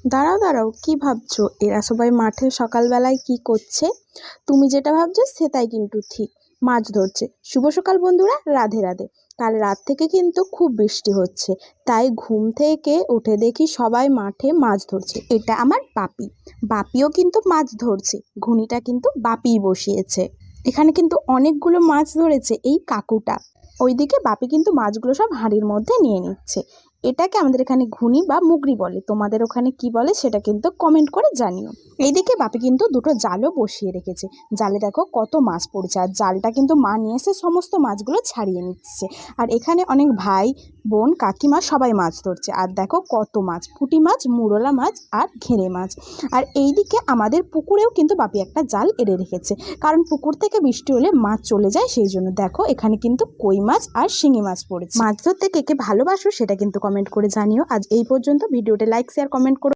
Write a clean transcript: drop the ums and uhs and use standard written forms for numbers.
দাঁড়াও দাঁড়াও, কি ভাবছো? এরা সবাই মাঠে সকালবেলায় কি করছে? তুমি যেটা ভাবছো সেটাই কিন্তু ঠিক, মাছ ধরছে। শুভ সকাল বন্ধুরা, রাধে রাধে। কাল রাত থেকে কিন্তু খুব বৃষ্টি হচ্ছে, তাই ঘুম থেকে উঠে দেখি সবাই মাঠে মাছ ধরছে। এটা আমার বাপি, বাপিও কিন্তু মাছ ধরছে। ঘুনিটা কিন্তু বাপিই বসিয়েছে। এখানে কিন্তু অনেকগুলো মাছ ধরেছে এই কাকুটা। ওইদিকে বাপি কিন্তু মাছগুলো সব হাঁড়ির মধ্যে নিয়ে নিচ্ছে। এটাকে আমাদের এখানে ঘুনি বা মুগরি বলে, তোমাদের ওখানে কি বলে সেটা কিন্তু কমেন্ট করে জানিও। এইদিকে বাপি কিন্তু দুটো জালও বসিয়ে রেখেছে। জালে দেখো কত মাছ পড়েছে, আর জালটা কিন্তু মা নিয়ে এসে সমস্ত মাছগুলো ছাড়িয়ে নিচ্ছে। আর এখানে অনেক ভাই বোন কাকিমা সবাই মাছ ধরছে। আর দেখো কত মাছ, পুঁটি মাছ, মুরলা মাছ আর ঘেরে মাছ। আর এইদিকে আমাদের পুকুরেও কিন্তু বাপি একটা জাল এড়ে রেখেছে, কারণ পুকুর থেকে বৃষ্টি হলে মাছ চলে যায়, সেই জন্য। দেখো এখানে কিন্তু কই মাছ আর শিঙি মাছ পড়েছে। মাছ ধরতে কে কে ভালোবাসো সেটা কিন্তু কমেন্ট করে জানিও। আজ এই পর্যন্ত। ভিডিওটা লাইক শেয়ার কমেন্ট করো।